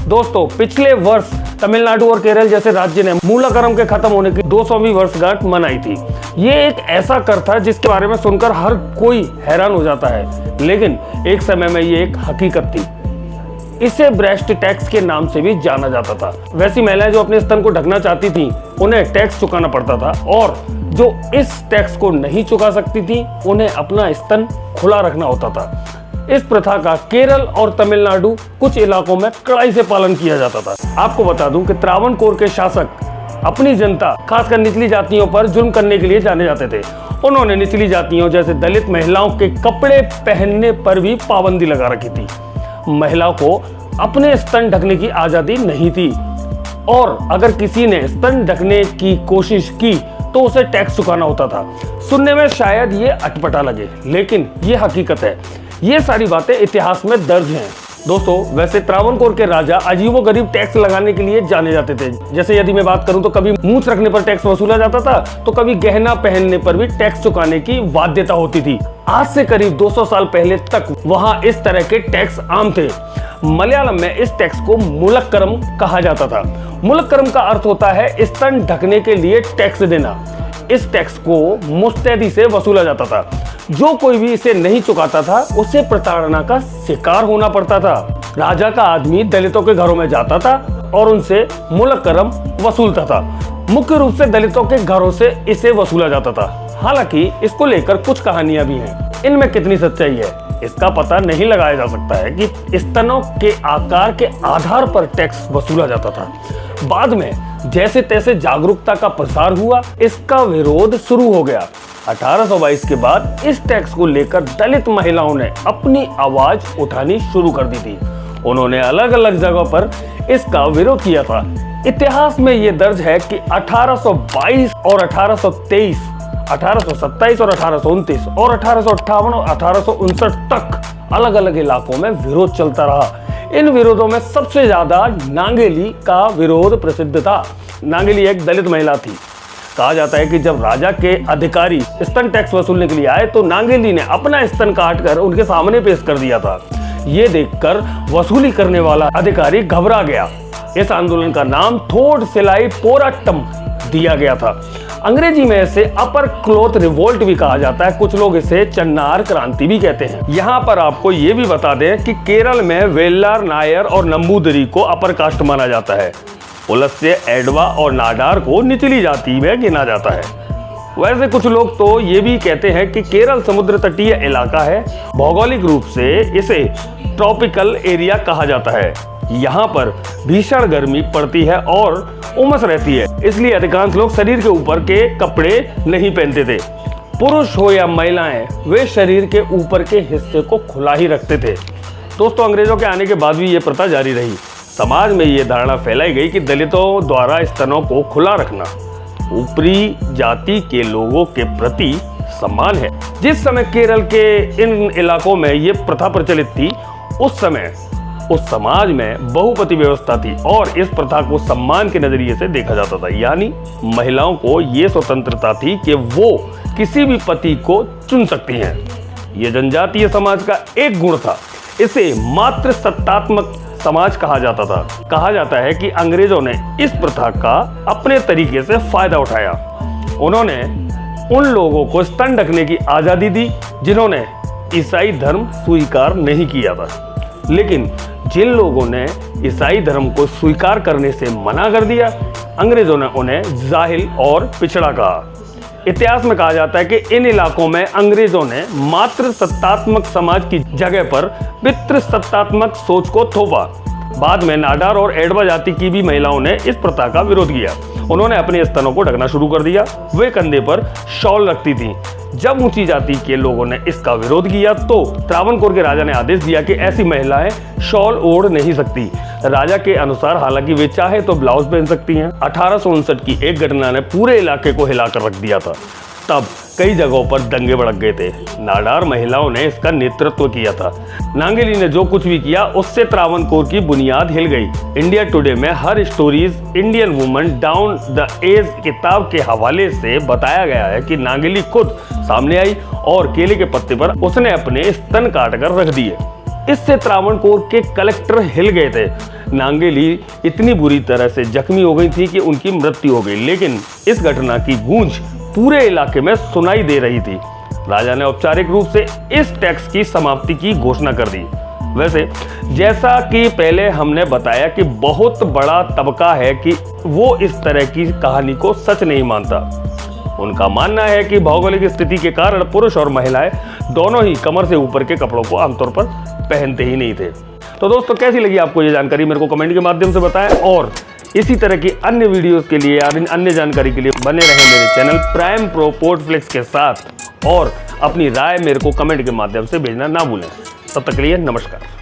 दोस्तों, पिछले वर्ष तमिलनाडु और केरल जैसे राज्य ने मूलाकरम के खत्म होने की 200वीं वर्षगांठ मनाई थी। ये एक ऐसा कर था जिसके बारे में सुनकर हर कोई हैरान हो जाता है, लेकिन एक समय में ये एक हकीकत थी। इसे ब्रेस्ट टैक्स के नाम से भी जाना जाता था। वैसी महिलाएं जो अपने स्तन को ढकना चाहती थीं, उन्हें टैक्स चुकाना पड़ता था, और जो इस टैक्स को नहीं चुका सकती थी, उन्हें अपना स्तन खुला रखना होता था। इस प्रथा का केरल और तमिलनाडु कुछ इलाकों में कड़ाई से पालन किया जाता था। आपको बता दूं कि त्रावणकोर के शासक अपनी जनता, खासकर निचली जातियों पर जुल्म करने के लिए जाने जाते थे। उन्होंने निचली जातियों जैसे दलित महिलाओं के कपड़े पहनने पर भी पाबंदी लगा रखी थी। महिलाओं को अपने स्तन ढकने की आजादी नहीं थी, और अगर किसी ने स्तन ढकने की कोशिश की तो उसे टैक्स चुकाना होता था। सुनने में शायद ये अटपटा लगे, लेकिन ये हकीकत है। ये सारी बातें इतिहास में दर्ज हैं। दोस्तों, वैसे त्रावणकोर के राजा अजीबोगरीब टैक्स लगाने के लिए जाने जाते थे। जैसे यदि मैं बात करूं तो कभी मूंछ रखने पर टैक्स वसूला जाता था, तो कभी गहना पहनने पर भी टैक्स चुकाने की बाध्यता होती थी। आज से करीब 200 साल पहले तक वहां इस तरह के टैक्स आम थे। मलयालम में इस टैक्स को मुलक्करम कहा जाता था। मुलक्करम का अर्थ होता है स्तन ढकने के लिए टैक्स देना। इस टैक्स को मुस्तैदी से वसूला जाता था। जो कोई भी इसे नहीं चुकाता था, उसे प्रताड़ना का शिकार होना पड़ता था। राजा का आदमी दलितों के घरों में जाता था और उनसे मुलक्करम वसूलता था। मुख्य रूप से दलितों के घरों से इसे वसूला जाता था। हालांकि इसको लेकर कुछ कहानियां भी हैं। इनमें कितनी सच्चाई है, इसका पता नहीं लगाया जा सकता है कि स्तनों के आकार के आधार पर टैक्स वसूला जाता था। बाद में जैसे तैसे जागरूकता का प्रसार हुआ, इसका विरोध शुरू हो गया। 1822 के बाद इस टैक्स को लेकर दलित महिलाओं ने अपनी आवाज उठानी शुरू कर दी थी। उन्होंने अलग अलग जगहों पर इसका विरोध किया था। इतिहास में यह दर्ज है कि 1822 और 1823, 1827 और 1829 और 1858 और 1859 तक अलग अलग इलाकों में विरोध चलता रहा। इन विरोधों में सबसे ज्यादा नांगेली का विरोध प्रसिद्ध था। नांगेली एक दलित महिला थी। कहा जाता है कि जब राजा के अधिकारी स्तन टैक्स वसूलने के लिए आए तो नांगेली ने अपना स्तन काटकर उनके सामने पेश कर दिया था। ये देखकर वसूली करने वाला अधिकारी घबरा गया। इस आंदोलन का नाम थोड सिलाई पोराटम दिया गया था। अंग्रेजी में इसे अपर क्लॉथ रिवोल्ट भी कहा जाता है। कुछ लोग इसे चन्नार क्रांति भी कहते हैं। यहाँ पर आपको ये भी बता दें कि केरल में वेल्लार, नायर और नंबूदरी को अपर कास्ट माना जाता है। पुलस्त्य, एडवा और नाडार को निचली जाति में गिना जाता है। वैसे कुछ लोग तो ये भी कहते हैं कि केरल समुद्र तटीय इलाका है। भौगोलिक रूप से इसे ट्रॉपिकल एरिया कहा जाता है। यहाँ पर भीषण गर्मी पड़ती है और उमस रहती है, इसलिए अधिकांश लोग शरीर के ऊपर के कपड़े नहीं पहनते थे। पुरुष हो या महिलाएं, वे शरीर के ऊपर के हिस्से को खुला ही रखते थे। दोस्तों, अंग्रेजों के आने के बाद भी ये प्रथा जारी रही। समाज में ये धारणा फैलाई गई कि दलितों द्वारा स्तनों को खुला रखना ऊपरी जाति के लोगों के प्रति सम्मान है। जिस समय केरल के इन इलाकों में ये प्रथा प्रचलित थी, उस समय उस समाज में बहुपति व्यवस्था थी और इस प्रथा को सम्मान के नजरिए से देखा जाता था। यानी महिलाओं को ये स्वतंत्रता थी कि वो किसी भी पति को चुन सकती हैं। ये जनजातीय समाज का एक गुण था। इसे मातृ सत्तात्मक समाज कहा जाता था। कहा जाता है कि अंग्रेजों ने इस प्रथा का अपने तरीके से फायदा उठाया। उन्होंने उन लोगों को स्तन ढकने की आजादी दी जिन्होंने ईसाई धर्म स्वीकार नहीं किया था, लेकिन जिन लोगों ने ईसाई धर्म को स्वीकार करने से मना कर दिया, अंग्रेजों ने उन्हें जाहिल और पिछड़ा कहा। इतिहास में कहा जाता है कि इन इलाकों में अंग्रेजों ने मातृ सत्तात्मक समाज की जगह पर पितृ सत्तात्मक सोच को थोपा। बाद में नाडार और एडवा जाति की भी महिलाओं ने इस प्रथा का विरोध किया। उन्होंने अपने स्तनों को ढकना शुरू कर दिया। वे कंधे पर शॉल रखती थीं। जब ऊंची जाति के लोगों ने इसका विरोध किया तो त्रावणकोर के राजा ने आदेश दिया कि ऐसी महिलाएं शॉल ओढ़ नहीं सकती। राजा के अनुसार हालांकि वे चाहे तो ब्लाउज पहन सकती हैं। 1859 की एक घटना ने पूरे इलाके को हिलाकर रख दिया था। तब कई जगहों पर दंगे भड़क गए थे। नाडार महिलाओं ने इसका नेतृत्व किया था। नांगेली ने जो कुछ भी किया उससे त्रावणकोर की बुनियाद हिल गई। इंडिया टुडे में हर stories Indian woman down the age किताब के हवाले से बताया गया है कि नांगेली खुद सामने आई और केले के पत्ते पर उसने अपने स्तन काट कर रख दिए। इससे त्रावणकोर के कलेक्टर हिल गए थे। नांगेली इतनी बुरी तरह से जख्मी हो गई थी कि उनकी मृत्यु हो गई, लेकिन इस घटना की गूंज पूरे इलाके में सुनाई दे रही थी। राजा ने औपचारिक रूप से इस टैक्स की समाप्ति की घोषणा कर दी। वैसे जैसा कि पहले हमने बताया कि बहुत बड़ा तबका है कि वो इस तरह की कहानी को सच नहीं मानता। उनका मानना है कि भौगोलिक स्थिति के कारण पुरुष और महिलाएं दोनों ही कमर से ऊपर के कपड़ों को आमतौर पर पहनते ही नहीं थे। तो दोस्तों, कैसी लगी आपको ये जानकारी, मेरे को कमेंट के माध्यम से बताएं और इसी तरह की अन्य वीडियोस के लिए या अन्य जानकारी के लिए बने रहे मेरे चैनल प्राइम प्रो पोर्टफ्लिक्स के साथ और अपनी राय मेरे को कमेंट के माध्यम से भेजना ना भूलें। तब तक के लिए नमस्कार।